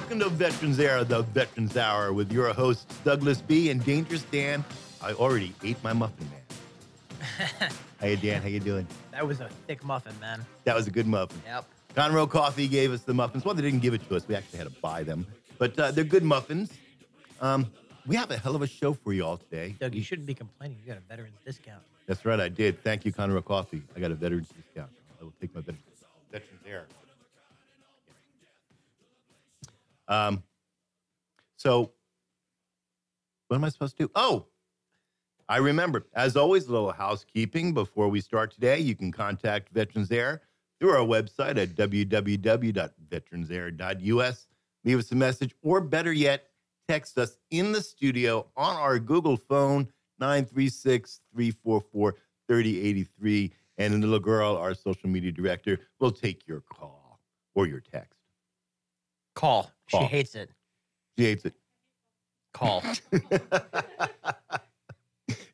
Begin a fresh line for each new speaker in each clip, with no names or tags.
Welcome to Veterans Air, the Veterans Hour, with your hosts, Douglas B. and Dangerous Dan. I already ate my muffin, man. Hey, Dan, how you doing?
That was a thick muffin, man.
That was a good muffin.
Yep.
Conroe Coffee gave us the muffins. Well, they didn't give it to us. We actually had to buy them. But they're good muffins. We have a hell of a show for you all today.
Doug, you shouldn't be complaining. You got a veteran's discount.
That's right, I did. Thank you, Conroe Coffee. I got a veteran's discount. I will take my Veterans Air. So, what am I supposed to do? Oh, I remember. As always, a little housekeeping before we start today. You can contact Veterans Air through our website at www.VeteransAir.us. Leave us a message, or better yet, text us in the studio on our Google phone, 936-344-3083. And a little girl, our social media director, will take your call or your text.
Call. She hates it.
She hates it.
Call.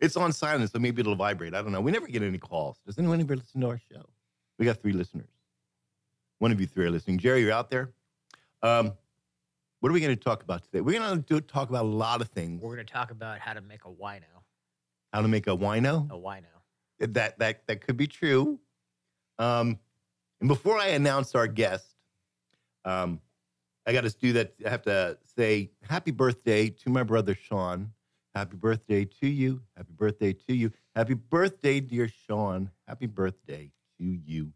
It's on silent, so maybe it'll vibrate. I don't know. We never get any calls. Does anyone ever listen to our show? We got 3 listeners. One of you 3 are listening. Jerry, you're out there. What are we going to talk about today? We're going to talk about a lot of things.
We're going to talk about how to make a wino.
How to make a wino?
A wino.
That could be true. And before I announce our guest, I got to do that. I have to say happy birthday to my brother, Sean. Happy birthday to you. Happy birthday to you. Happy birthday, dear Sean. Happy birthday to you.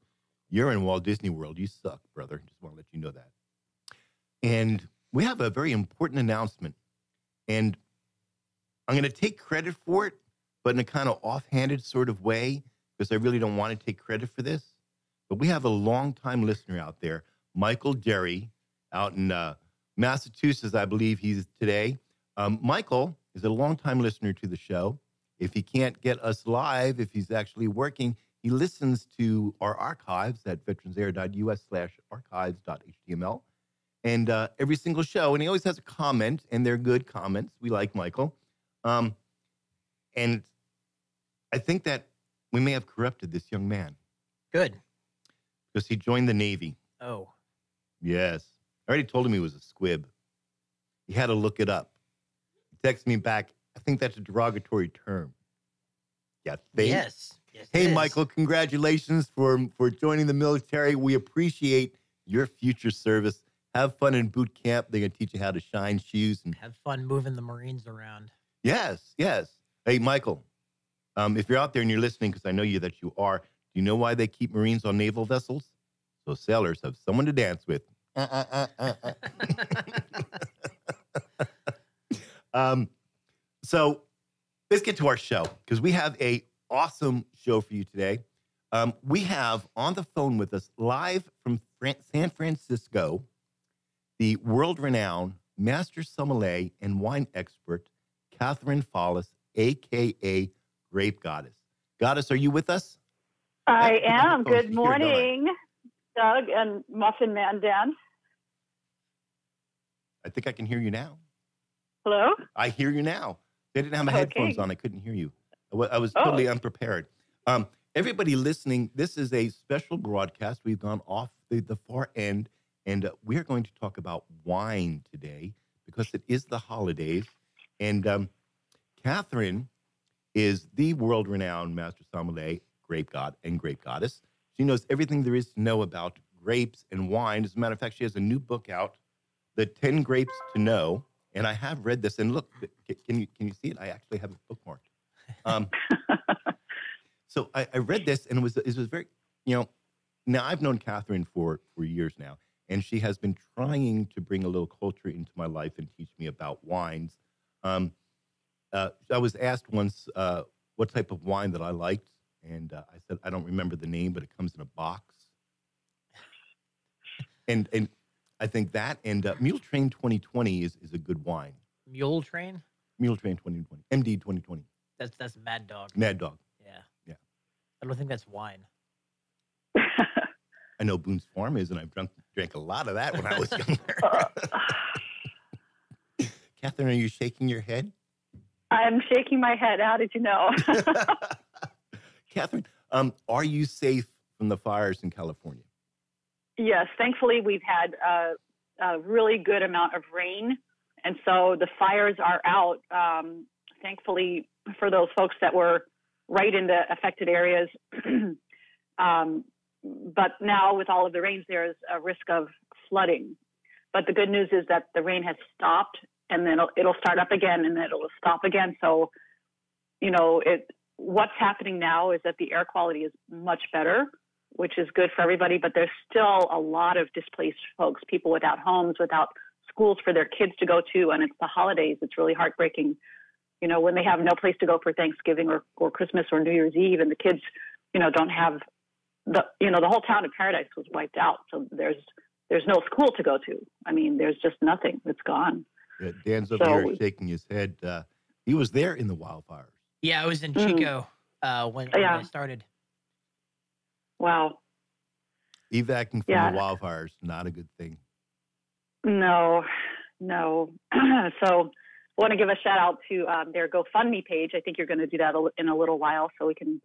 You're in Walt Disney World. You suck, brother. Just want to let you know that. And we have a very important announcement. And I'm going to take credit for it, but in a kind of offhanded sort of way, because I really don't want to take credit for this. But we have a longtime listener out there, Michael Derry, out in Massachusetts, I believe he's today. Michael is a longtime listener to the show. If he can't get us live, if he's actually working, he listens to our archives at VeteransAir.us/archives.html. And every single show, and he always has a comment, and they're good comments. We like Michael. And I think that we may have corrupted this young man.
Good.
Because he joined the Navy.
Oh.
Yes. I already told him he was a squib. He had to look it up. He texted me back. I think that's a derogatory term. Yeah.
Yes.
Hey, Michael, congratulations for joining the military. We appreciate your future service. Have fun in boot camp. They're going to teach you how to shine shoes. And
have fun moving the Marines around.
Yes. Hey, Michael, if you're out there and you're listening, because I know that you are, do you know why they keep Marines on naval vessels? So sailors have someone to dance with. So let's get to our show, because we have a awesome show for you today. We have on the phone with us, live from San Francisco, the world-renowned Master Sommelier and wine expert, Catherine Fallis, a.k.a. Grape Goddess. Goddess, are you with us?
I am. Good morning, Doug and Muffin Man Dan.
I think I can hear you now.
Hello?
I hear you now. They didn't have my headphones on. I couldn't hear you. I was totally unprepared. Everybody listening, this is a special broadcast. We've gone off the far end, and we're going to talk about wine today because it is the holidays. And Catherine is the world-renowned Master Sommelier, Grape God and Grape Goddess. She knows everything there is to know about grapes and wine. As a matter of fact, she has a new book out, The 10 Grapes to Know. And I have read this. And look, can you see it? I actually have it bookmarked. So I read this, and it was very, now I've known Catherine for years now, and she has been trying to bring a little culture into my life and teach me about wines. I was asked once what type of wine that I liked, and I said, I don't remember the name, but it comes in a box. And I think that, and Mule Train 2020 is a good wine.
Mule Train?
Mule Train 2020, MD 2020.
That's Mad Dog.
Mad Dog.
Yeah. I don't think that's wine.
I know Boone's Farm is, and I've drank a lot of that when I was younger. Catherine, are you shaking your head?
I'm shaking my head. How did you know?
Catherine, are you safe from the fires in California?
Yes, thankfully we've had a really good amount of rain. And so the fires are out, thankfully, for those folks that were right in the affected areas. But now with all of the rains, there's a risk of flooding. But the good news is that the rain has stopped, and then it'll start up again, and then it'll stop again. So, what's happening now is that the air quality is much better, which is good for everybody. But there's still a lot of displaced folks, people without homes, without schools for their kids to go to, and it's the holidays. It's really heartbreaking, when they have no place to go for Thanksgiving or Christmas or New Year's Eve, and the kids, don't have the whole town of Paradise was wiped out. So there's no school to go to. I mean, there's just nothing. It's gone.
Yeah, Dan's over here shaking his head. He was there in the wildfires.
Yeah, I was in Chico when I started.
Wow.
Evacuating from the wildfires, not a good thing.
No. So I want to give a shout out to their GoFundMe page. I think you're going to do that in a little while, so we can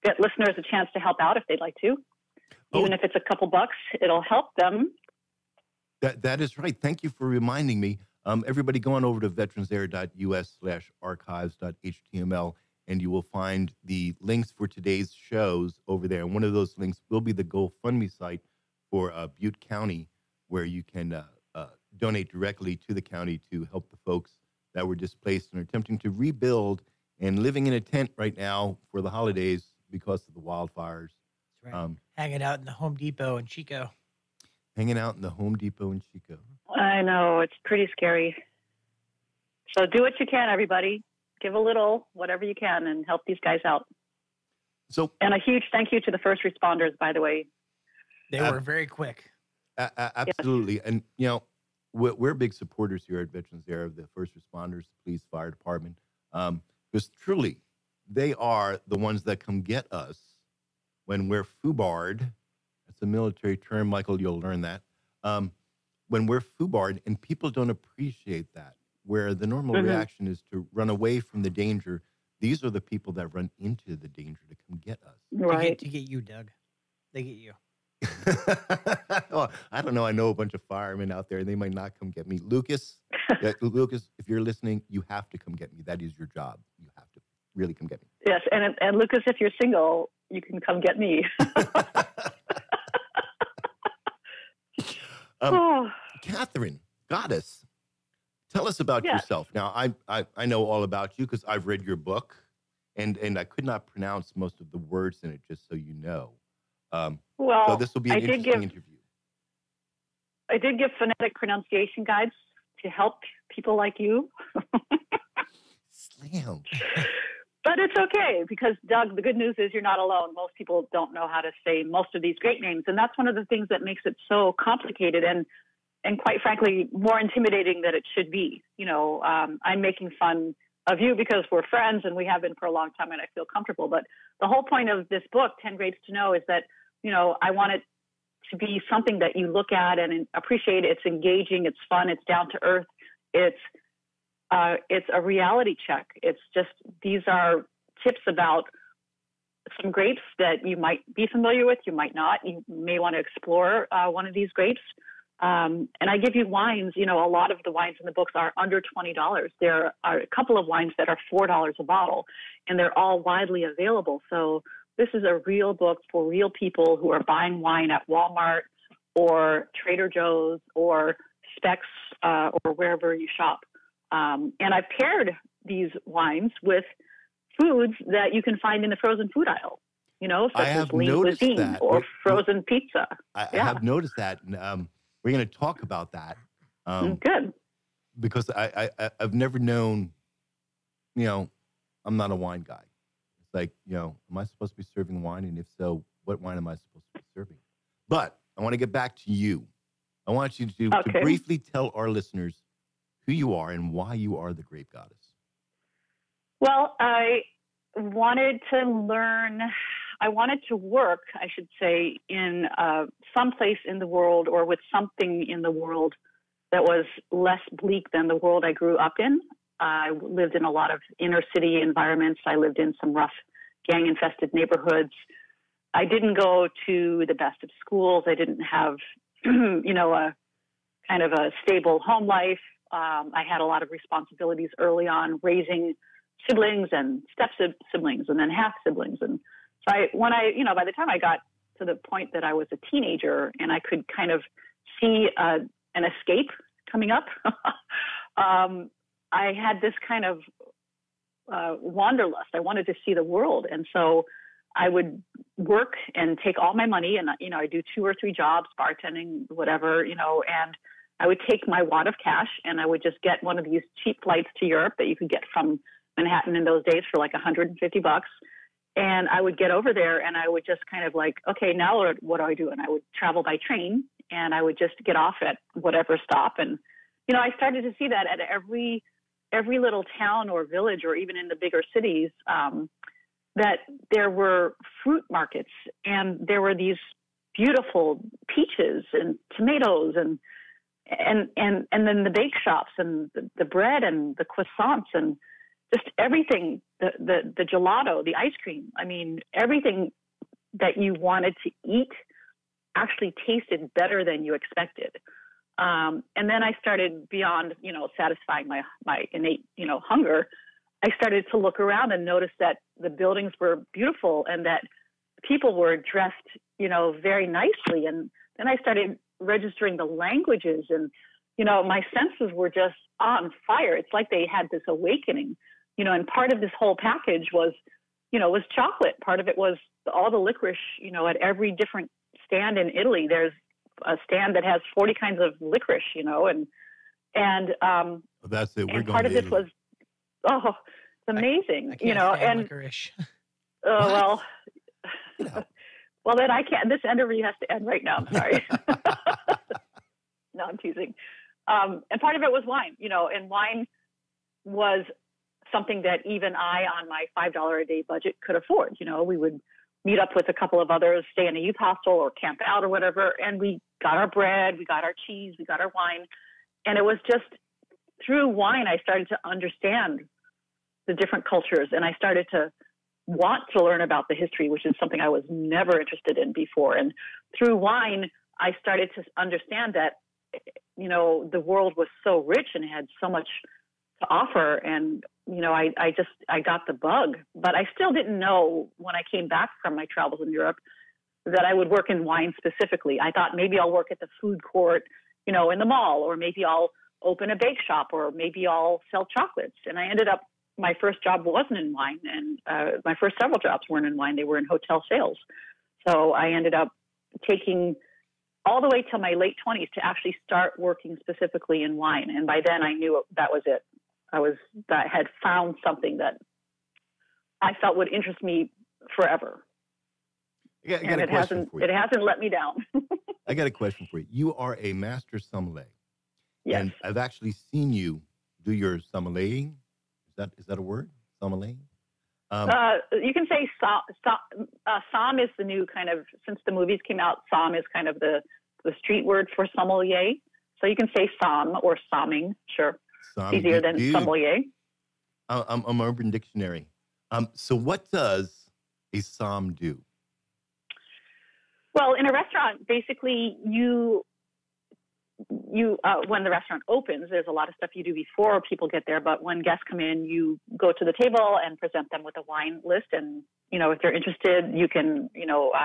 get listeners a chance to help out if they'd like to. Even if it's a couple bucks, it'll help them.
That is right. Thank you for reminding me. Everybody go on over to VeteransAir.us/archives.html, and you will find the links for today's shows over there. And one of those links will be the GoFundMe site for Butte County, where you can donate directly to the county to help the folks that were displaced and are attempting to rebuild and living in a tent right now for the holidays because of the wildfires.
That's right. Hanging out in the Home Depot in Chico.
I know. It's pretty scary. So do what you can, everybody. Give a little, whatever you can, and help these guys out. And a huge thank you to the first responders, by the way.
They were very quick.
Absolutely. Yes. And, we're big supporters here at Veterans Air of the first responders, the police, fire department, because truly they are the ones that come get us when we're foobarred. That's a military term, Michael, you'll learn that. When we're foobarred, and people don't appreciate that, where the normal reaction is to run away from the danger. These are the people that run into the danger to come get us.
Right. To get you, Doug. They get you.
Well, I don't know. I know a bunch of firemen out there, and they might not come get me. Lucas, if you're listening, you have to come get me. That is your job. You have to really come get me.
Yes, and Lucas, if you're single, you can come get me.
Catherine, goddess, tell us about yourself. Now, I know all about you because I've read your book, and I could not pronounce most of the words in it, just so you know. So this will be an interesting interview.
I did give phonetic pronunciation guides to help people like you.
Slam.
But it's okay because, Doug, the good news is you're not alone. Most people don't know how to say most of these great names. And that's one of the things that makes it so complicated and quite frankly, more intimidating than it should be. I'm making fun of you because we're friends and we have been for a long time and I feel comfortable. But the whole point of this book, 10 Grapes to Know, is that, I want it to be something that you look at and appreciate. It's engaging. It's fun. It's down to earth. It's a reality check. It's just, these are tips about some grapes that you might be familiar with. You might not. You may want to explore one of these grapes. And I give you wines. A lot of the wines in the books are under $20. There are a couple of wines that are $4 a bottle, and they're all widely available. So this is a real book for real people who are buying wine at Walmart or Trader Joe's or Specs or wherever you shop. And I've paired these wines with foods that you can find in the frozen food aisle, such as lean cuisine or frozen pizza.
I have noticed that. And, we're going to talk about that.
Good.
Because I've never known, I'm not a wine guy. It's like, am I supposed to be serving wine? And if so, what wine am I supposed to be serving? But I want to get back to you. I want you to briefly tell our listeners who you are and why you are the grape goddess.
Well, I wanted to work, I should say, in some place in the world or with something in the world that was less bleak than the world I grew up in. I lived in a lot of inner city environments. I lived in some rough gang-infested neighborhoods. I didn't go to the best of schools. I didn't have, a kind of a stable home life. I had a lot of responsibilities early on, raising siblings and step siblings and then half siblings. And so by the time I got to the point that I was a teenager and I could kind of see an escape coming up, I had this kind of wanderlust. I wanted to see the world. And so I would work and take all my money and, I do 2 or 3 jobs, bartending, whatever, and I would take my wad of cash and I would just get one of these cheap flights to Europe that you could get from Manhattan in those days for like $150. And I would get over there and I would just kind of like, okay, now what do I do? And I would travel by train and I would just get off at whatever stop. And, I started to see that at every little town or village or even in the bigger cities, that there were fruit markets and there were these beautiful peaches and tomatoes and then the bake shops and the bread and the croissants and just everything, the gelato, the ice cream. I mean, everything that you wanted to eat actually tasted better than you expected. And then I started beyond, satisfying my innate, hunger. I started to look around and notice that the buildings were beautiful and that people were dressed, very nicely. And then I started registering the languages and, my senses were just on fire. It's like they had this awakening, and part of this whole package was chocolate. Part of it was all the licorice, at every different stand in Italy, there's a stand that has 40 kinds of licorice, and
that's it. We're
and
going
part of
to
this was, it's amazing,
I can't stand licorice.
Well, well then I can't. This interview has to end right now. I'm sorry. No, I'm teasing. And part of it was wine, and wine was something that even I, on my $5 a day budget, could afford. We would meet up with a couple of others, stay in a youth hostel or camp out or whatever, and we got our bread, we got our cheese, we got our wine. And it was just through wine I started to understand the different cultures, and I started to want to learn about the history, which is something I was never interested in before. And through wine, I started to understand that, the world was so rich and had so much to offer. And, I got the bug, but I still didn't know when I came back from my travels in Europe that I would work in wine specifically. I thought maybe I'll work at the food court, in the mall, or maybe I'll open a bake shop, or maybe I'll sell chocolates. And I ended up, my first job wasn't in wine, and my first several jobs weren't in wine. They were in hotel sales. So I ended up taking all the way till my late 20s to actually start working specifically in wine. And by then I knew that was it. I had found something that I felt would interest me forever.
And it hasn't
let me down.
I got a question for you. You are a master sommelier.
Yes.
And I've actually seen you do your sommeliering. Is that a word? Sommelier?
You can say som is the new kind of, since the movies came out, som is kind of the street word for sommelier. So you can say som or somming, sure. It's easier than sommelier.
I'm Urban Dictionary. So what does a som do?
Well, in a restaurant, basically when the restaurant opens, there's a lot of stuff you do before people get there. But when guests come in, you go to the table and present them with a wine list. And, if they're interested, you can,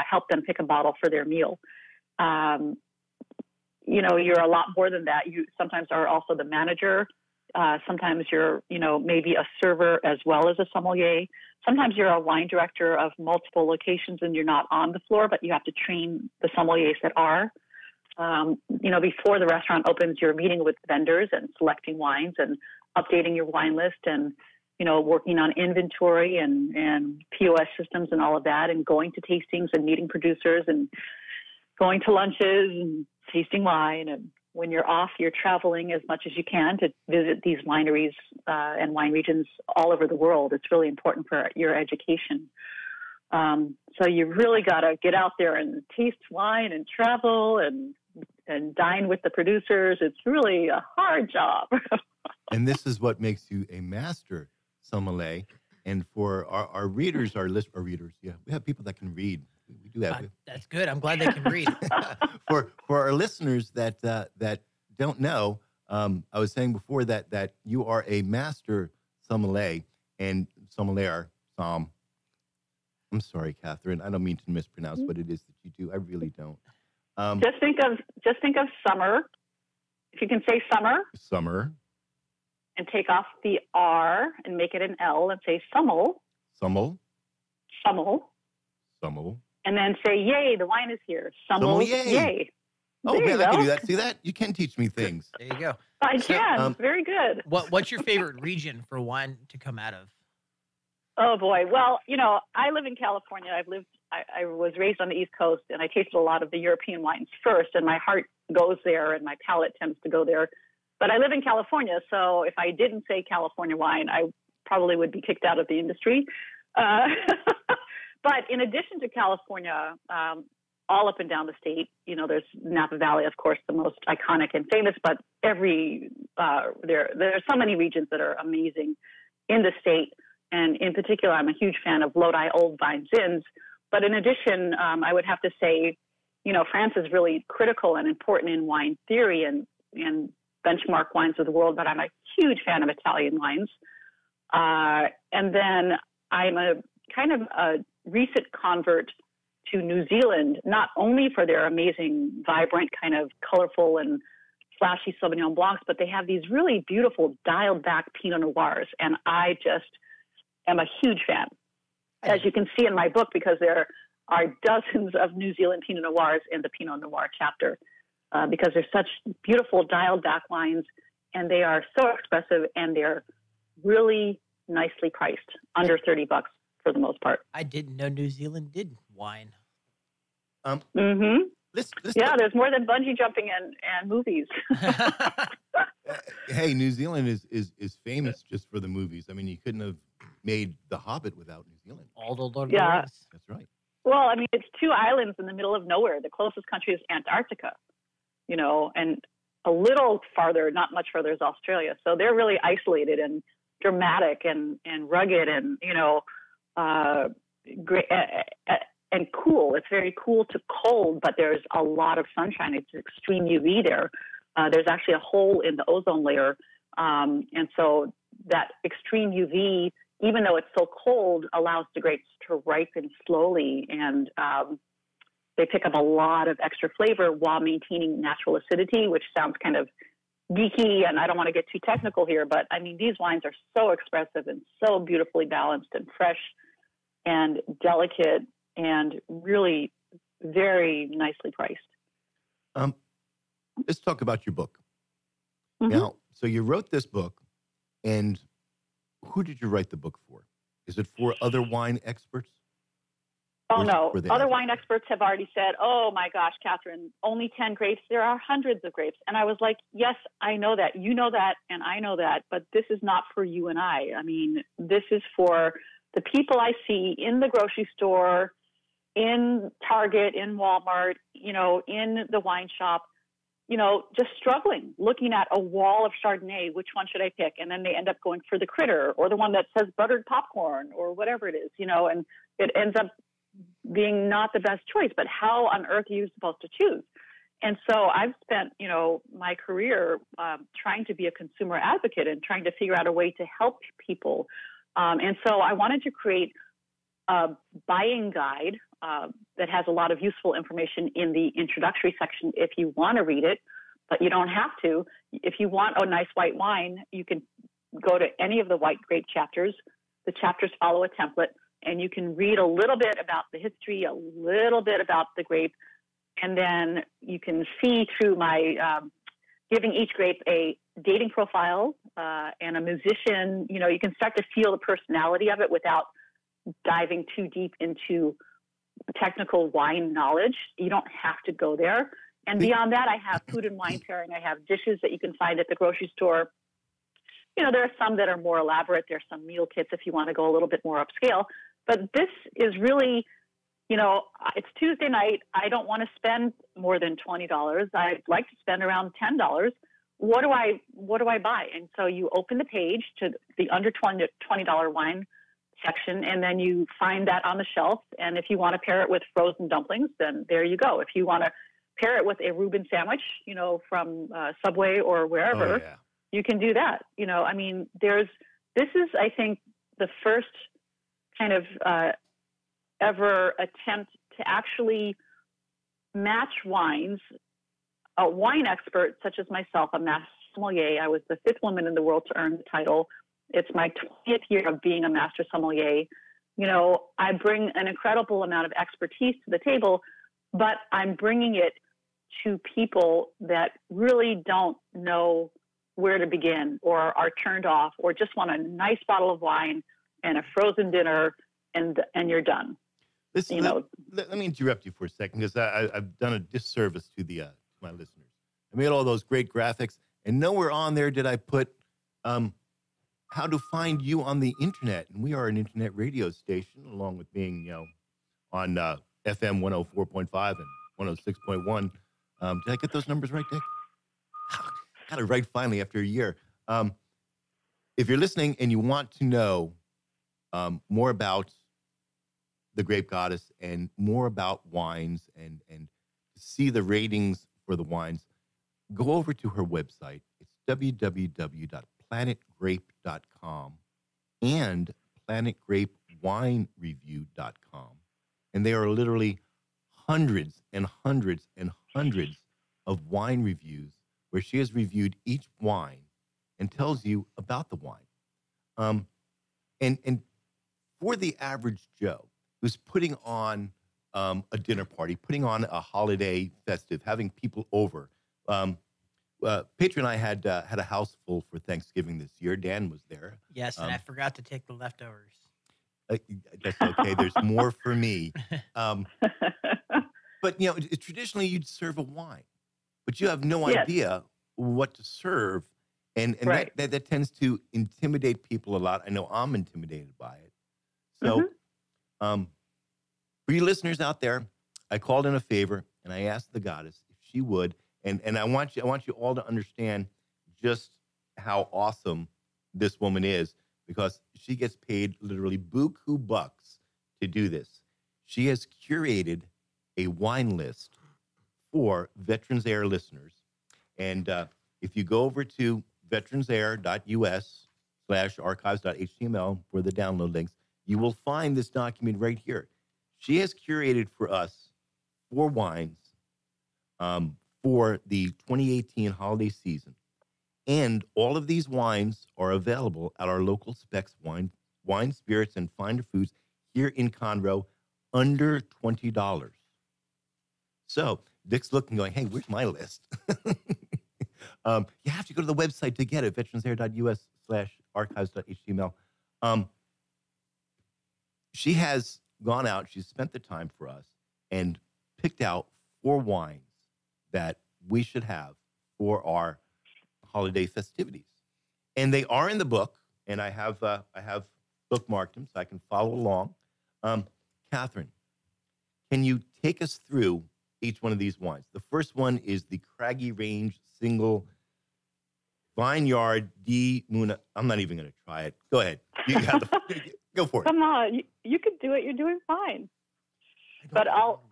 help them pick a bottle for their meal. You're a lot more than that. You sometimes are also the manager. Sometimes you're, maybe a server as well as a sommelier. Sometimes you're a wine director of multiple locations and you're not on the floor, but you have to train the sommeliers that are. Before the restaurant opens, you're meeting with vendors and selecting wines and updating your wine list and, working on inventory and POS systems and all of that, and going to tastings and meeting producers and going to lunches and tasting wine. And when you're off, you're traveling as much as you can to visit these wineries and wine regions all over the world. It's really important for your education. So you really got to get out there and taste wine and travel and dine with the producers. It's really a hard job.
And this is what makes you a master sommelier. And for our readers, our readers, yeah, we have people that can read. We do have.
That's good. I'm glad they can read.
For our listeners that don't know, I was saying before that you are a master sommelier and sommelier. I'm sorry, Catherine. I don't mean to mispronounce what it is that you do. I really don't.
Just think of summer. If you can say
summer,
and take off the R and make it an L and say Sommel, and then say yay, the wine is here. Sommel, yay.
Oh, man, I can do that. See that? You can teach me things.
There you go.
I can. Very good.
What's your favorite region for wine to come out of?
Oh boy. Well, I live in California. I was raised on the East Coast, and I tasted a lot of the European wines first, and my heart goes there, and my palate tends to go there. But I live in California, so if I didn't say California wine, I probably would be kicked out of the industry. But in addition to California, all up and down the state, there's Napa Valley, of course, the most iconic and famous, but there are so many regions that are amazing in the state. And in particular, I'm a huge fan of Lodi Old Vine Zins. But in addition, I would have to say, France is really critical and important in wine theory and benchmark wines of the world, but I'm a huge fan of Italian wines. And then I'm a kind of a recent convert to New Zealand, not only for their amazing, vibrant, kind of colorful and flashy Sauvignon Blancs, but they have these really beautiful dialed back Pinot Noirs. And I just am a huge fan, as you can see in my book, because there are dozens of New Zealand Pinot Noirs in the Pinot Noir chapter, because they're such beautiful dialed back wines, and they are so expressive, and they're really nicely priced, under $30 for the most part.
I didn't know New Zealand did wine.
There's more than bungee jumping and movies.
Hey, New Zealand is famous just for the movies. I mean, you couldn't have made The Hobbit without New Zealand.
All the Lord of the Rings.
That's right.
Well, I mean, it's two islands in the middle of nowhere. The closest country is Antarctica, and a little farther, not much further, is Australia. So they're really isolated and dramatic and rugged and, great and cool. It's very cool to cold, but there's a lot of sunshine. It's extreme UV there. There's actually a hole in the ozone layer. And so that extreme UV, even though it's so cold, allows the grapes to ripen slowly, and they pick up a lot of extra flavor while maintaining natural acidity, which sounds kind of geeky, and I don't want to get too technical here, but I mean, these wines are so expressive and so beautifully balanced and fresh and delicate and really very nicely priced.
Let's talk about your book.
Mm-hmm.
Now, so you wrote this book, and who did you write the book for? Is it for other wine experts?
Oh, no. Other wine experts have already said, oh, my gosh, Catherine, only 10 grapes. There are hundreds of grapes. And I was like, yes, I know that. You know that, and I know that. But this is not for you and I. I mean, this is for the people I see in the grocery store, in Target, in Walmart, in the wine shop, just struggling, looking at a wall of Chardonnay, which one should I pick? And then they end up going for the critter or the one that says buttered popcorn or whatever it is, and it ends up being not the best choice, but how on earth are you supposed to choose? And so I've spent, my career trying to be a consumer advocate and trying to figure out a way to help people. And so I wanted to create a buying guide that has a lot of useful information in the introductory section if you want to read it, but you don't have to. If you want a nice white wine, you can go to any of the white grape chapters. The chapters follow a template, and you can read a little bit about the history, a little bit about the grape, and then you can see through my giving each grape a dating profile and a musician. You can start to feel the personality of it without diving too deep into technical wine knowledge. You don't have to go there. And beyond that, I have food and wine pairing. I have dishes that you can find at the grocery store. There are some that are more elaborate. There's some meal kits if you want to go a little bit more upscale. But this is really, it's Tuesday night. I don't want to spend more than $20. I'd like to spend around $10. What do I buy? And so you open the page to the under $20 wine section, and then you find that on the shelf. And if you want to pair it with frozen dumplings, then there you go. If you want to pair it with a Reuben sandwich, from Subway or wherever.
Oh, yeah.
You can do that. I mean, this is, I think, the first kind of ever attempt to actually match wines. A wine expert such as myself, a Master Sommelier. I was the 5th woman in the world to earn the title. It's my 20th year of being a Master Sommelier. I bring an incredible amount of expertise to the table, but I'm bringing it to people that really don't know where to begin, or are turned off, or just want a nice bottle of wine and a frozen dinner, and you're done.
Let me interrupt you for a second, because I've done a disservice to my listeners. I made all those great graphics, and nowhere on there did I put how to find you on the internet. And we are an internet radio station, along with being, on FM 104.5 and 106.1. Did I get those numbers right, Dick? Got it right finally after a year. If you're listening and you want to know more about the Grape Goddess and more about wines and see the ratings for the wines, go over to her website. It's www.planetgrape.com and planetgrapewinereview.com. And there are literally hundreds and hundreds and hundreds of wine reviews where she has reviewed each wine and tells you about the wine. And for the average Joe who's putting on a dinner party, putting on a holiday festive, having people over. Patron and I had a house full for Thanksgiving this year. Dan was there.
Yes, and I forgot to take the leftovers.
That's okay. There's more for me. But, traditionally you'd serve a wine, but you have no idea what to serve. And
right.
that tends to intimidate people a lot. I know I'm intimidated by it. So for you listeners out there, I called in a favor and I asked the goddess if she would. And I want you all to understand just how awesome this woman is, because she gets paid literally buku bucks to do this. She has curated a wine list for Veterans Air listeners. And if you go over to VeteransAir.us/archives.html for the download links, you will find this document right here. She has curated for us 4 wines for the 2018 holiday season. And all of these wines are available at our local Specs wine, spirits, and finer foods here in Conroe, under $20. So Dick's looking, going, hey, where's my list? You have to go to the website to get it, VeteransAir.us/archives.html. She has gone out, she's spent the time for us and picked out 4 wines that we should have for our holiday festivities. And they are in the book, and I have bookmarked them so I can follow along. Catherine, can you take us through each one of these wines? The first one is the Craggy Range Single Vineyard di Muna. I'm not even going to try it. Go ahead. Go for it.
Come on, you can do it. You're doing fine. But I'll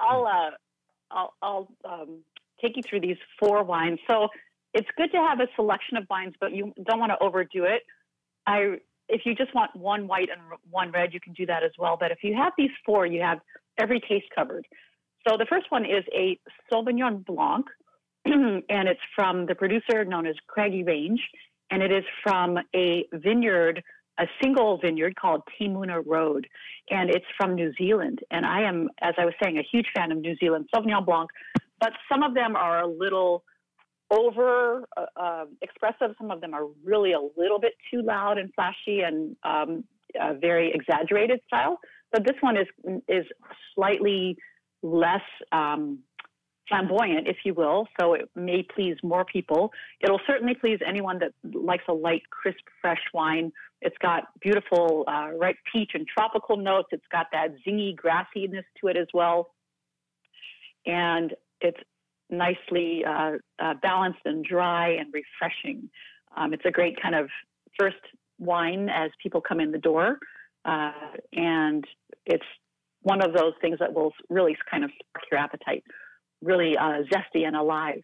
take you through these 4 wines. So it's good to have a selection of wines, but you don't want to overdo it. If you just want 1 white and 1 red, you can do that as well. But if you have these 4, you have every taste covered. So the first one is a Sauvignon Blanc, and it's from the producer known as Craggy Range, and it is from a single vineyard called Timuna Road, and it's from New Zealand. And I am, as I was saying, a huge fan of New Zealand Sauvignon Blanc, but some of them are a little over expressive. Some of them are really a little bit too loud and flashy and very exaggerated style. But this one is slightly less flamboyant, if you will, so it may please more people. It'll certainly please anyone that likes a light, crisp, fresh wine. It's got beautiful ripe peach and tropical notes. It's got that zingy grassiness to it as well. And it's nicely balanced and dry and refreshing. It's a great kind of first wine as people come in the door. And it's one of those things that will really kind of spark your appetite. really zesty and alive.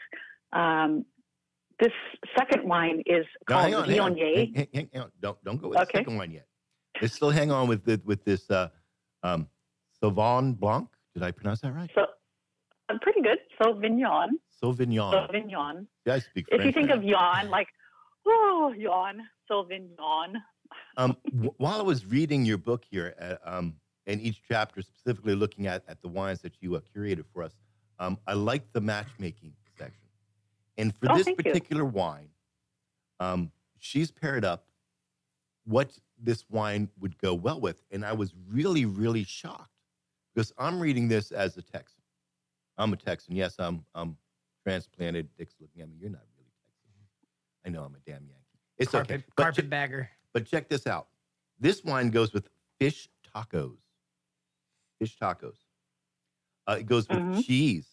This second wine is called Viognier.
Hang on. Don't go with the second wine yet. Let's still hang on with this Sauvignon Blanc. Did I pronounce that right?
So, pretty good. Sauvignon.
Yeah, I speak French.
If you think of yawn, like, oh, yawn, Sauvignon.
While I was reading your book here, and each chapter specifically looking at the wines that you curated for us, I liked the matchmaking section. And for this particular wine, she's paired up what this wine would go well with. And I was really, really shocked because I'm reading this as a Texan. I'm a Texan. Yes, I'm transplanted. Dick's looking at me. You're not really Texan. I know I'm a damn Yankee. It's okay.
Carpetbagger.
But check this out. This wine goes with fish tacos. Fish tacos. It goes with cheese.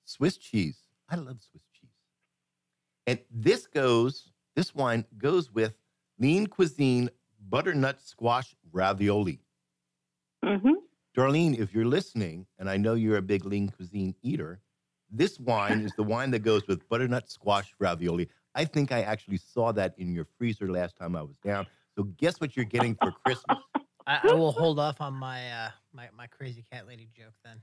Swiss cheese. I love Swiss cheese. And this wine goes with lean cuisine butternut squash ravioli. Mm-hmm. Darlene, if you're listening, and I know you're a big lean cuisine eater, this wine is the wine that goes with butternut squash ravioli. I think I actually saw that in your freezer last time I was down. So guess what you're getting for Christmas?
I will hold off on my my crazy cat lady joke then.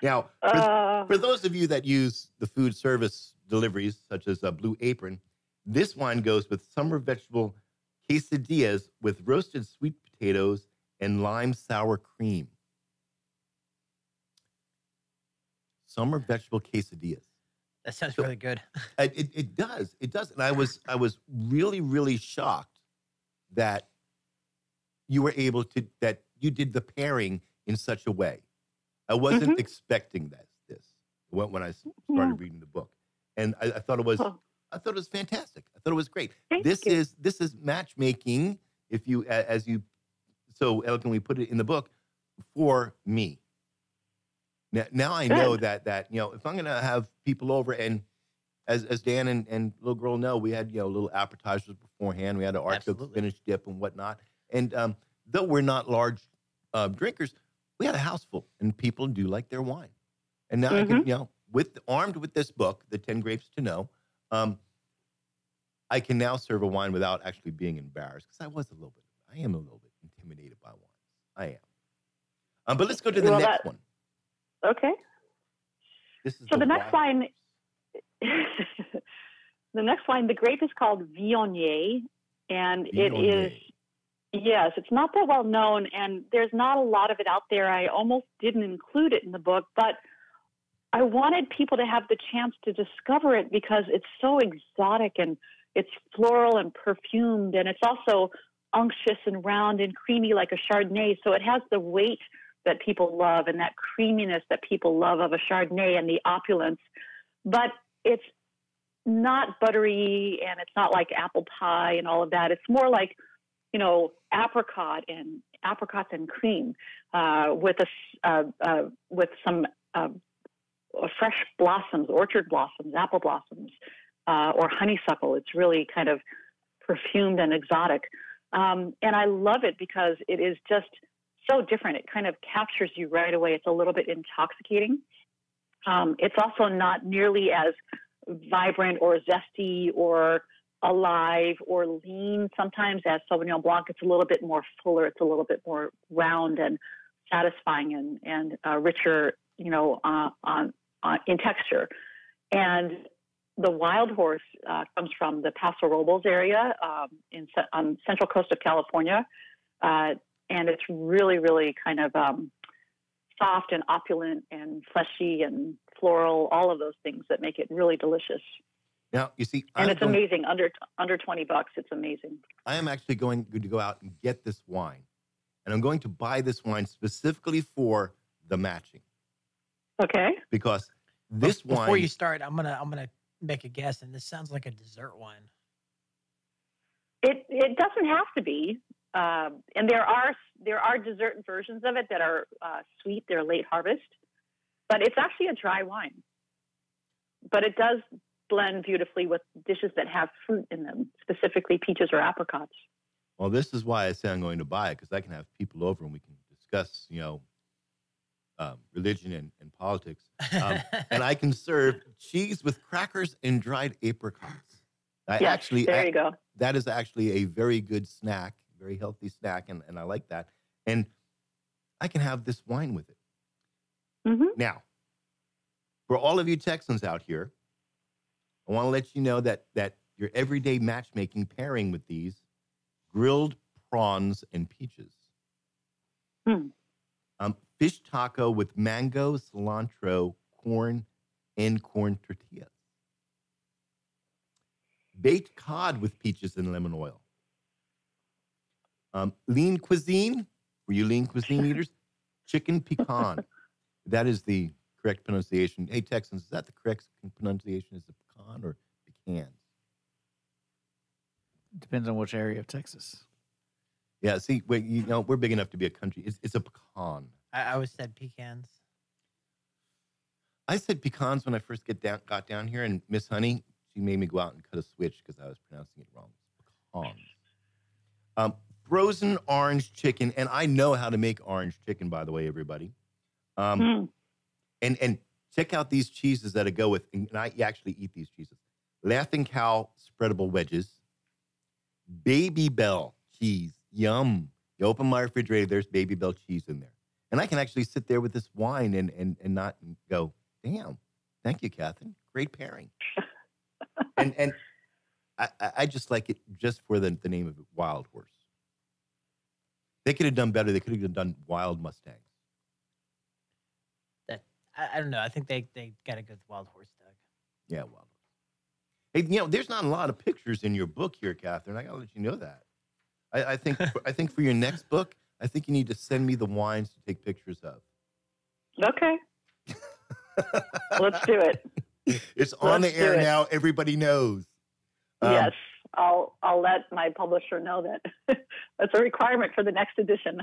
Now, for those of you that use the food service deliveries, such as Blue Apron, this wine goes with summer vegetable quesadillas with roasted sweet potatoes and lime sour cream. Summer vegetable quesadillas.
That sounds really good.
It does. It does. And I was really, really shocked that you were able to, that you did the pairing in such a way. I wasn't expecting this when I started reading the book. And I thought it was fantastic. I thought it was great. This is matchmaking, if you, as you so eloquently put it in the book, for me. Now I know that if I'm gonna have people over, and as Dan and little girl know, we had little appetizers beforehand. We had an artichoke spinach dip and whatnot. And though we're not large drinkers, we had a house full, and people do like their wine. And now I can armed with this book, The 10 Grapes to Know, I can now serve a wine without actually being embarrassed, because I am a little bit intimidated by wines. I am. But let's go to the next one.
Okay. So the next wine, the grape is called Viognier, and it is, yes, it's not that well known, and there's not a lot of it out there. I almost didn't include it in the book, but I wanted people to have the chance to discover it because it's so exotic, and it's floral and perfumed, and it's also unctuous and round and creamy like a Chardonnay. So it has the weight that people love and that creaminess that people love of a Chardonnay and the opulence. But it's not buttery, and it's not like apple pie and all of that. It's more like, apricots and cream with some fresh blossoms, orchard blossoms, apple blossoms, or honeysuckle. It's really kind of perfumed and exotic. And I love it because it is just so different. It kind of captures you right away. It's a little bit intoxicating. It's also not nearly as vibrant or zesty or alive or lean sometimes as Sauvignon Blanc. It's a little bit more fuller. It's a little bit more round and satisfying and richer, in texture. And the Wild Horse comes from the Paso Robles area on central coast of California. And it's really, really kind of soft and opulent and fleshy and floral, all of those things that make it really delicious.
Now, you see,
it's amazing. Under $20, it's amazing.
I am actually going to go out and get this wine, and I'm going to buy this wine specifically for the matching.
Okay.
Because this wine.
Before you start, I'm gonna make a guess, and this sounds like a dessert wine.
It doesn't have to be, and there are dessert versions of it that are sweet. They're late harvest, but it's actually a dry wine. But it does blend beautifully with dishes that have fruit in them, specifically peaches or apricots. Well,
this is why I say I'm going to buy it, because I can have people over and we can discuss, religion and politics. And I can serve cheese with crackers and dried apricots.
There you go.
That is actually a very good snack, very healthy snack, and I like that. And I can have this wine with it.
Mm-hmm.
Now, for all of you Texans out here, I want to let you know that your everyday matchmaking pairing with these grilled prawns and peaches. Fish taco with mango, cilantro, corn, and corn tortillas. Baked cod with peaches and lemon oil. Lean cuisine, for you lean cuisine eaters, chicken pecan. That is the correct pronunciation. Hey, Texans, is that the correct pronunciation? Is it pecan or pecans?
Depends on which area of Texas.
Yeah, see, we're big enough to be a country. It's a pecan.
I always said pecans.
I said pecans when I first got down here, and Miss Honey, she made me go out and cut a switch because I was pronouncing it wrong. Pecans. Frozen orange chicken, and I know how to make orange chicken, by the way, everybody. And check out these cheeses that I go with, and I actually eat these cheeses. Laughing Cow spreadable wedges, Baby Bell cheese, yum. You open my refrigerator, there's Baby Bell cheese in there. And I can actually sit there with this wine and not go, damn, thank you, Catherine. Great pairing. and I just like it just for the name of it, Wild Horse. They could have done better. They could have done Wild Mustangs.
I don't know. I think they got to go with Wild Horse, Doug.
Yeah, Wild Horse. Hey, there's not a lot of pictures in your book here, Catherine. I got to let you know that. I think for your next book, I think you need to send me the wines to take pictures of.
Okay. Let's do it.
It's on the air now. Everybody knows.
Yes. I'll let my publisher know that that's a requirement for the next edition.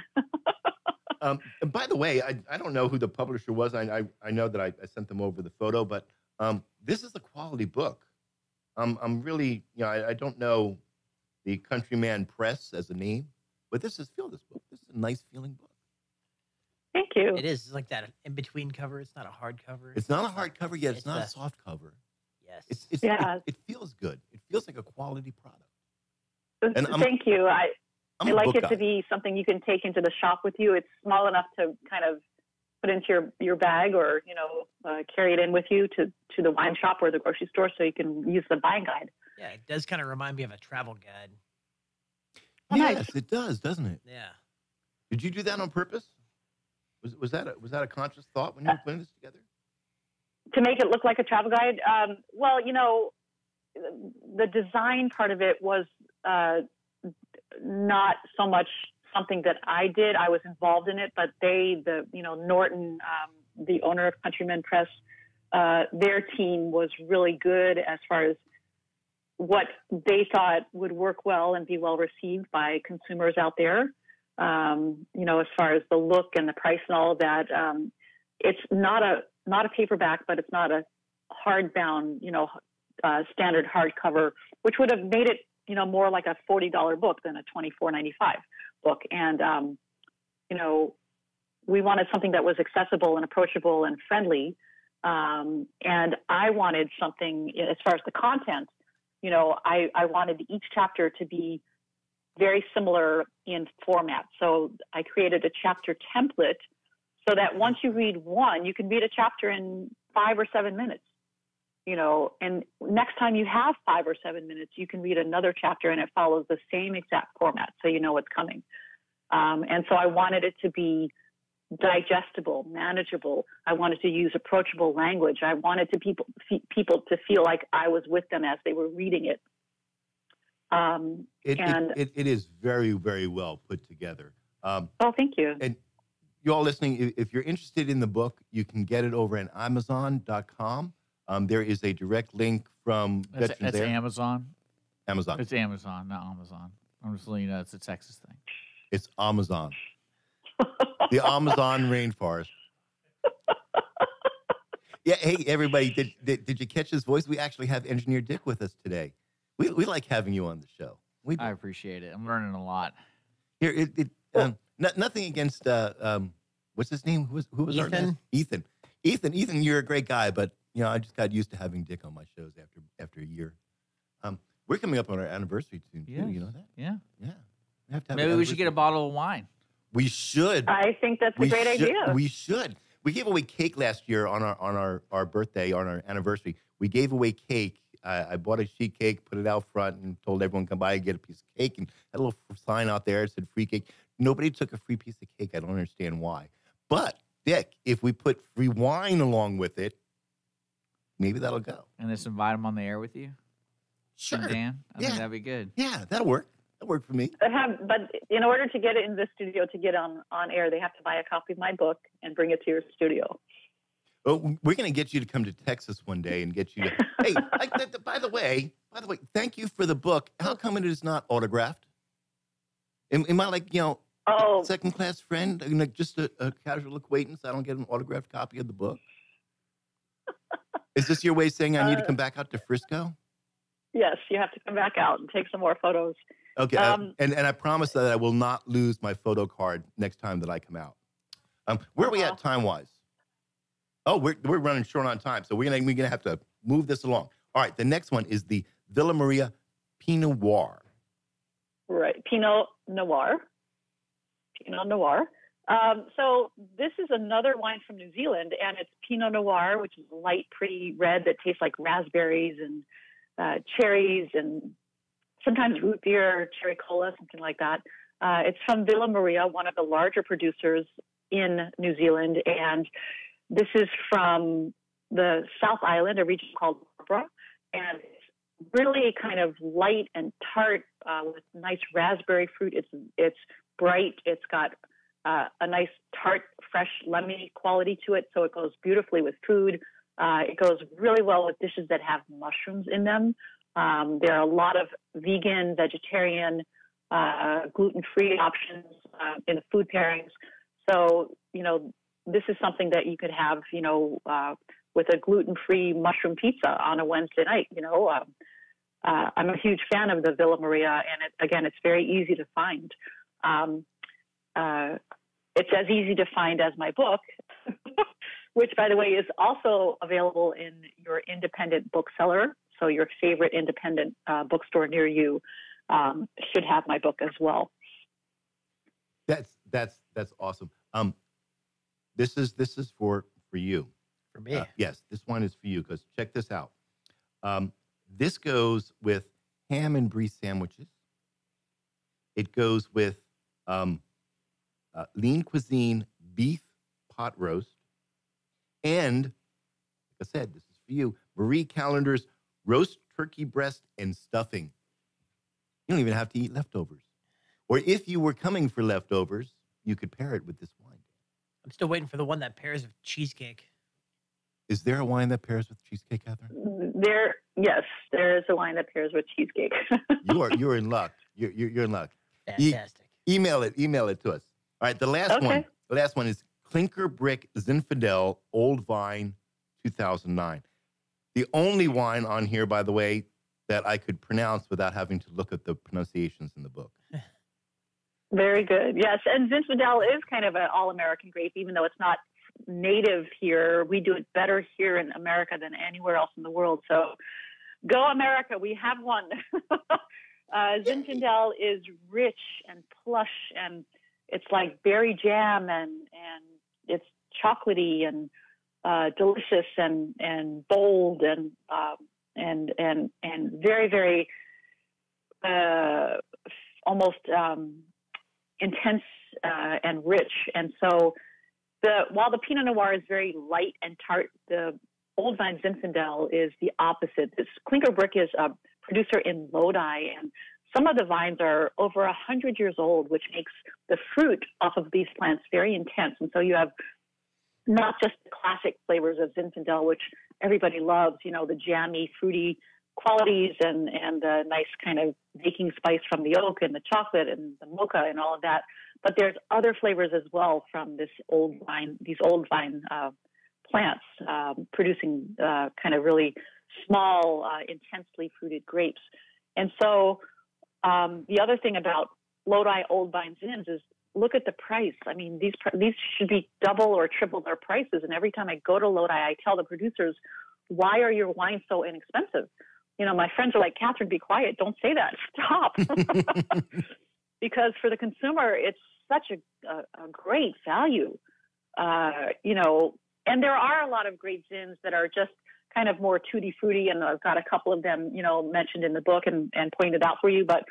And by the way, I don't know who the publisher was. I know that I sent them over the photo, but this is a quality book. I'm really, I don't know the Countryman Press as a name, but feel this book. This is a nice feeling book.
Thank you.
It is. It's like that in-between cover. It's not a hard cover.
It's not a hard cover yet. It's not a soft cover.
Yes.
It feels good. It feels like a quality product. And
Thank you. I like it
guy.
to be something you can take into the shop with you. It's small enough to kind of put into your bag or, carry it in with you to the wine shop or the grocery store so you can use the buying guide.
Yeah, it does kind of remind me of a travel guide.
Yes, it does, doesn't it?
Yeah.
Did you do that on purpose? Was that a conscious thought when you were putting this together?
To make it look like a travel guide? Well, the design part of it was not so much something that I did. I was involved in it, but Norton, the owner of Countryman Press, their team was really good as far as what they thought would work well and be well received by consumers out there. As far as the look and the price and all of that, it's not a paperback, but it's not a hardbound, standard hardcover, which would have made it, more like a $40 book than a $24.95 book. And, we wanted something that was accessible and approachable and friendly. And I wanted something as far as the content, I wanted each chapter to be very similar in format. So I created a chapter template so that once you read one, you can read a chapter in 5 or 7 minutes, and next time you have 5 or 7 minutes, you can read another chapter and it follows the same exact format. So you know what's coming. And so I wanted it to be digestible, manageable. I wanted to use approachable language. I wanted people to feel like I was with them as they were reading it.
It is very, very well put together.
Thank you.
And you all listening, if you're interested in the book, you can get it over at Amazon.com. There is a direct link from
That's Amazon.
Amazon.
It's Amazon, not Amazon. I'm just letting you know it's a Texas thing.
It's Amazon. The Amazon rainforest. Yeah, hey, everybody, did you catch his voice? We actually have Engineer Dick with us today. We like having you on the show.
I appreciate it. I'm learning a lot.
Here, nothing against what's his name? Who was our
Ethan.
guest? Ethan, you're a great guy, but I just got used to having Dick on my shows after a year. We're coming up on our anniversary soon, too.
Yes.
You know that?
Yeah.
Yeah. We have to have
Maybe we should get a bottle of wine.
We should.
I think that's a great idea.
We should. We gave away cake last year on our birthday, on our anniversary. We gave away cake. I bought a sheet cake, put it out front, and told everyone come by and get a piece of cake, and had a little sign out there that said free cake. Nobody took a free piece of cake. I don't understand why. But, Dick, if we put free wine along with it, maybe that'll go.
And just invite them on the air with you?
Sure.
And Dan? I think that'd be good.
Yeah, that'll work. That'll work for me.
But in order to get it in the studio, to get on air, they have to buy a copy of my book and bring it to your studio.
Oh, we're going to get you to come to Texas one day and get you to. Hey, by the way, thank you for the book. How come it is not autographed? Am I like, second class friend, like just a casual acquaintance? I don't get an autographed copy of the book. Is this your way of saying I need to come back out to Frisco?
Yes, you have to come back out and take some more photos.
Okay, and I promise that I will not lose my photo card next time that I come out. Where are we at time wise? Oh, we're running short on time, so we're gonna have to move this along. All right, the next one is the Villa Maria Pinot Noir.
Right, Pinot Noir. So this is another wine from New Zealand, and it's Pinot Noir, which is light, pretty red that tastes like raspberries and cherries and sometimes root beer, cherry cola, something like that. It's from Villa Maria, one of the larger producers in New Zealand, and this is from the South Island, a region called Barbara, and it's really kind of light and tart with nice raspberry fruit. It's bright. It's got a nice tart, fresh, lemony quality to it, so it goes beautifully with food. It goes really well with dishes that have mushrooms in them. There are a lot of vegan, vegetarian, gluten-free options in the food pairings. So, this is something that you could have, with a gluten-free mushroom pizza on a Wednesday night. I'm a huge fan of the Villa Maria, and it's very easy to find. It's as easy to find as my book, which, by the way, is also available in your independent bookseller. So your favorite independent bookstore near you should have my book as well.
That's awesome. This is for you.
For me.
Yes, this one is for you because check this out. This goes with ham and brie sandwiches. It goes with lean cuisine beef pot roast. And, like I said, this is for you, Marie Callender's roast turkey breast and stuffing. You don't even have to eat leftovers. Or if you were coming for leftovers, you could pair it with this wine.
I'm still waiting for the one that pairs with cheesecake.
Is there a wine that pairs with cheesecake, Catherine?
Yes, there is a wine that pairs with cheesecake.
You're in luck. You're in luck.
Fantastic.
Email it to us. All right, the last one. The last one is Clinker Brick Zinfandel Old Vine 2009. The only wine on here, by the way, that I could pronounce without having to look at the pronunciations in the book.
Very good. Yes, and Zinfandel is kind of an all-American grape, even though it's not native here. We do it better here in America than anywhere else in the world. So go America, we have one. Zinfandel is rich and plush, and it's like berry jam, and it's chocolatey and delicious and bold and very, very almost intense and rich. And so while the Pinot Noir is very light and tart, the Old Vine Zinfandel is the opposite. This Clinker Brick is a producer in Lodi, and some of the vines are over 100 years old, which makes the fruit off of these plants very intense. And so you have not just the classic flavors of Zinfandel, which everybody loves, the jammy, fruity qualities and the nice kind of baking spice from the oak and the chocolate and the mocha and all of that. But there's other flavors as well from these old vine plants producing kind of really small, intensely fruited grapes. And so the other thing about Lodi Old Vine Zins is look at the price. I mean, these should be double or triple their prices. And every time I go to Lodi, I tell the producers, why are your wines so inexpensive? You know, my friends are like, Catherine, be quiet. Don't say that. Stop. Because for the consumer, it's such a great value. You know, and there are a lot of great zins that are just kind of more tutti frutti, and I've got a couple of them, you know, mentioned in the book and pointed out for you. But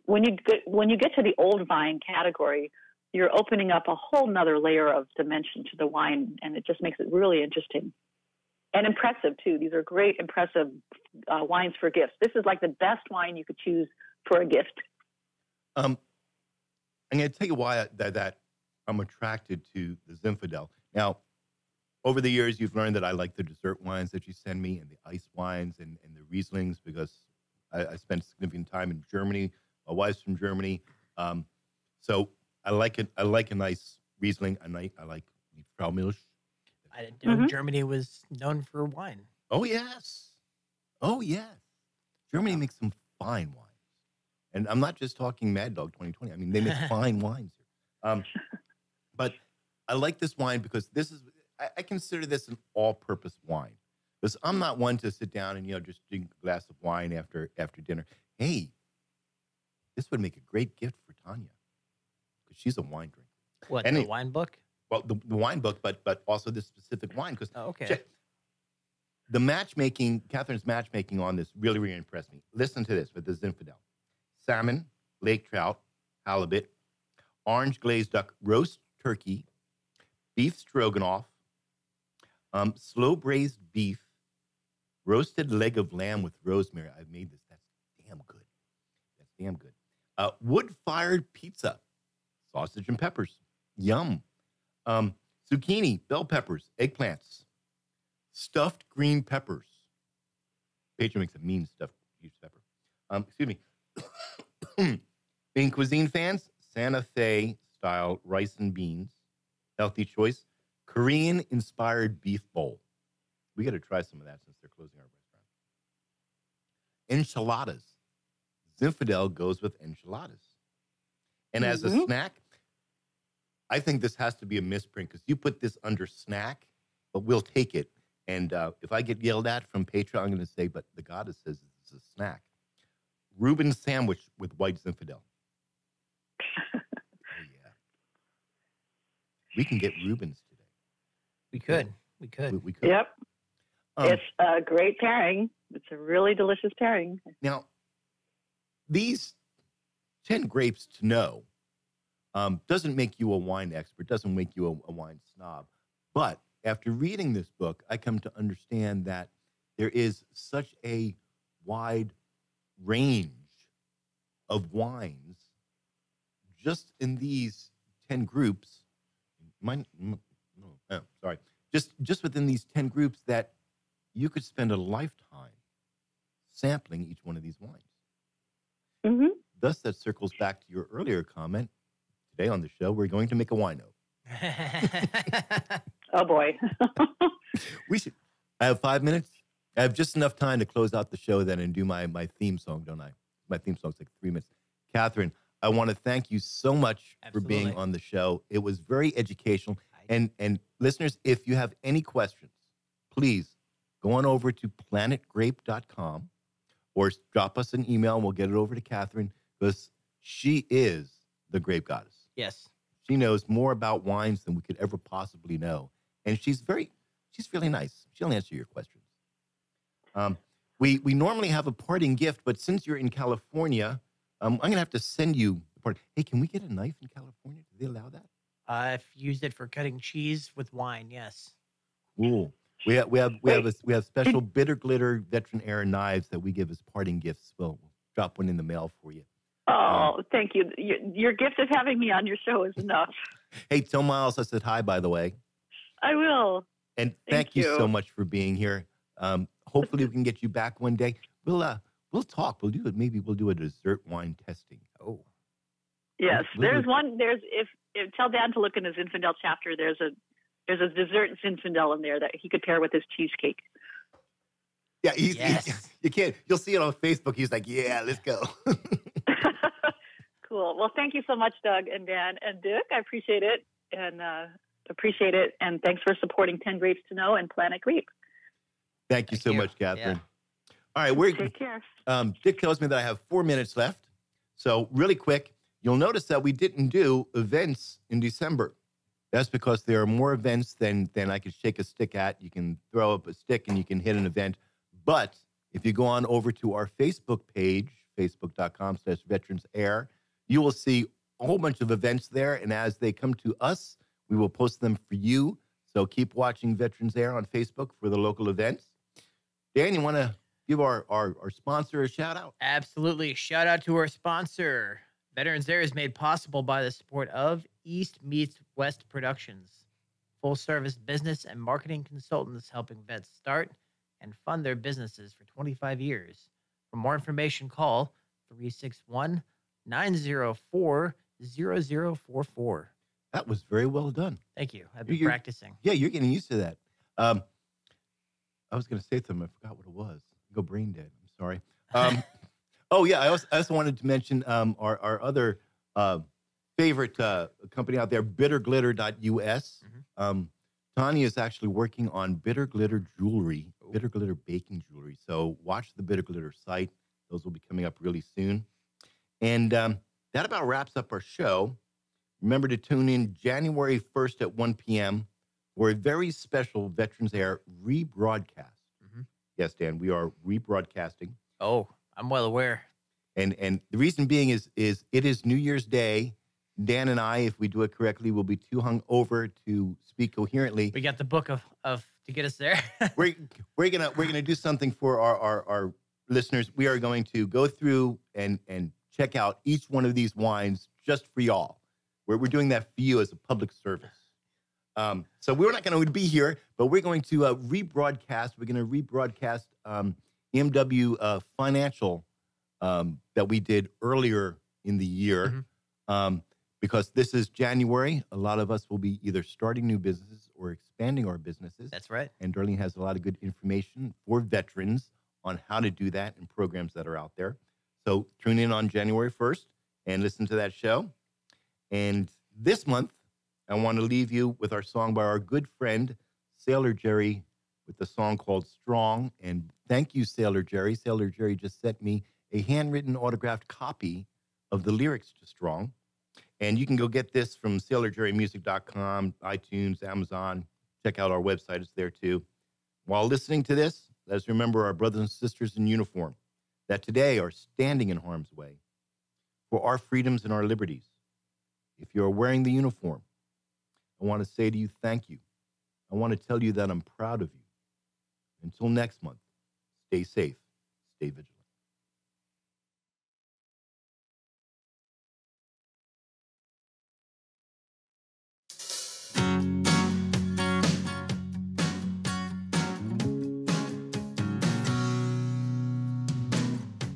when you get to the old vine category, you're opening up a whole nother layer of dimension to the wine, and it just makes it really interesting and impressive too. These are great, impressive wines for gifts. This is like the best wine you could choose for a gift.
I'm going to tell you why that I'm attracted to the Zinfandel. Now, over the years, you've learned that I like the dessert wines that you send me, and the ice wines and the Rieslings, because I spent significant time in Germany. My wife's from Germany, so I like it. I like a nice Riesling. I like Traumilch.
I didn't know Germany was known for wine.
Oh yes, Germany makes some fine wines, and I'm not just talking Mad Dog 2020. I mean, they make fine wines here. But I like this wine because this is. I consider this an all-purpose wine, because I'm not one to sit down and just drink a glass of wine after dinner. Hey, this would make a great gift for Tanya, because she's a wine drinker.
What, the wine book?
Well, the wine book, but also this specific wine. Because
okay.
The matchmaking, Catherine's matchmaking on this really, really impressed me. Listen to this with the Zinfandel: salmon, lake trout, halibut, orange glazed duck, roast turkey, beef stroganoff, slow braised beef, roasted leg of lamb with rosemary. I've made this. That's damn good. Wood-fired pizza, sausage and peppers. Yum. Zucchini, bell peppers, eggplants, stuffed green peppers. Pedro makes a mean stuffed green pepper. Excuse me. Being cuisine fans, Santa Fe style rice and beans. Healthy choice. Korean-inspired beef bowl. We got to try some of that since they're closing our restaurant. Enchiladas. Zinfandel goes with enchiladas. And as a snack, I think this has to be a misprint, because you put this under snack, but we'll take it. And if I get yelled at from Patreon, I'm going to say, but the goddess says it's a snack. Reuben sandwich with white Zinfandel. Oh, yeah. We can get Reubens today.
We could.
We could.
Yep. It's a great pairing. It's a really delicious pairing.
Now, these 10 grapes to know doesn't make you a wine expert, doesn't make you a wine snob. But after reading this book, I come to understand that there is such a wide range of wines just in these 10 groups. Just within these 10 groups, that you could spend a lifetime sampling each one of these wines.
Mm-hmm.
Thus, that circles back to your earlier comment. Today on the show, we're going to make a wino.
Oh, boy.
We should. I have 5 minutes. I have just enough time to close out the show then and do my theme song, don't I? My theme song's like 3 minutes. Catherine, I want to thank you so much for being on the show. It was very educational. And listeners, if you have any questions, please go on over to planetgrape.com or drop us an email and we'll get it over to Catherine, because she is the grape goddess.
Yes.
She knows more about wines than we could ever possibly know. And she's really nice. She'll answer your questions. We normally have a parting gift, but since you're in California, I'm going to have to send you the part. Hey, can we get a knife in California? Do they allow that?
I've used it for cutting cheese with wine. Yes.
Cool. We have special bitter glitter VeteransAir knives that we give as parting gifts. We'll drop one in the mail for you.
Oh, thank you. Your gift of having me on your show is enough.
Hey, tell Miles I said hi, by the way.
I will.
And thank you so much for being here. Hopefully we can get you back one day. We'll talk. We'll do it. Maybe we'll do a dessert wine testing. Oh.
Yes. If tell Dan to look in his Zinfandel chapter. There's a dessert Zinfandel in there that he could pair with his cheesecake.
Yeah, you can't. You'll see it on Facebook. He's like, yeah, let's go.
Cool. Well, thank you so much, Doug and Dan and Dick. I appreciate it. And thanks for supporting 10 Grapes to Know and Planet Grape.
Thank you so much, Catherine. All right,
Take care.
Dick tells me that I have 4 minutes left. So really quick, you'll notice that we didn't do events in December. That's because there are more events than I can shake a stick at. You can throw up a stick and you can hit an event. But if you go on over to our Facebook page, facebook.com/VeteransAir, you will see a whole bunch of events there. And as they come to us, we will post them for you. So keep watching Veterans Air on Facebook for the local events. Dan, you want to give our sponsor a shout out?
Absolutely. Shout out to our sponsor. Veterans Air is made possible by the support of East Meets West Productions, full-service business and marketing consultants helping vets start and fund their businesses for 25 years. For more information, call 361-904-0044.
That was very well done.
Thank you. I've been practicing.
Yeah, you're getting used to that. I was going to say something. I forgot what it was. Go brain dead. I'm sorry. Oh, yeah. I also wanted to mention our other favorite company out there, bitterglitter.us. Tanya is actually working on bitter glitter jewelry, bitter glitter baking jewelry. So watch the Bitter Glitter site. Those will be coming up really soon. And that about wraps up our show. Remember to tune in January 1st at 1 p.m. for a very special Veterans Air rebroadcast. Yes, Dan, we are rebroadcasting.
Oh, I'm well aware.
And the reason being is it is New Year's Day. Dan and I, if we do it correctly, will be too hung over to speak coherently.
We got the book of to get us there.
we're gonna do something for our listeners. We are going to go through and check out each one of these wines just for y'all. We're doing that for you as a public service. So we're not going to be here, but we're going to rebroadcast. We're going to rebroadcast MW Financial that we did earlier in the year. Because this is January, a lot of us will be either starting new businesses or expanding our businesses.
That's right.
And Darlene has a lot of good information for veterans on how to do that and programs that are out there. So tune in on January 1st and listen to that show. And this month, I want to leave you with our song by our good friend, Sailor Jerry, with the song called Strong. And thank you, Sailor Jerry. Sailor Jerry just sent me a handwritten autographed copy of the lyrics to Strong. And you can go get this from SailorJerryMusic.com, iTunes, Amazon. Check out our website. It's there, too. While listening to this, let's remember our brothers and sisters in uniform that today are standing in harm's way for our freedoms and our liberties. If you're wearing the uniform, I want to say to you, thank you. I want to tell you that I'm proud of you. Until next month, stay safe, stay vigilant.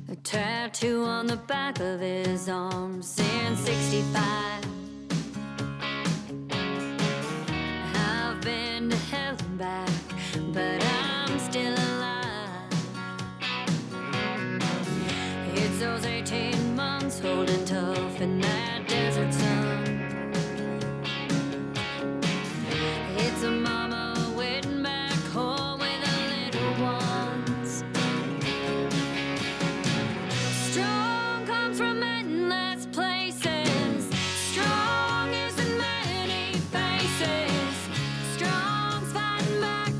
A tattoo on the back of his arm saying 65. I've been to hell and back, but I'm still alive. It's those 18 months holding tough in that desert sun. It's a mama waiting back home with the little ones. Strong comes from endless places. Strong is in many faces. Strong's fighting back.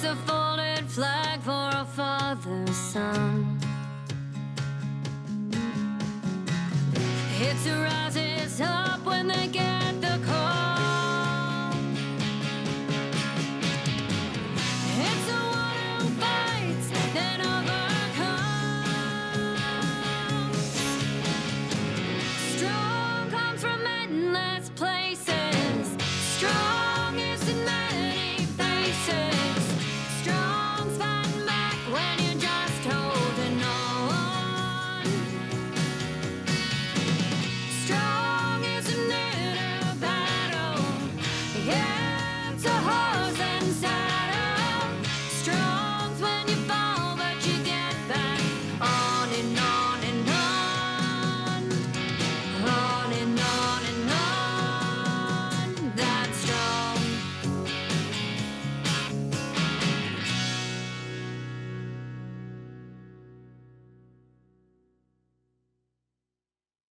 a folded flag for a father's son.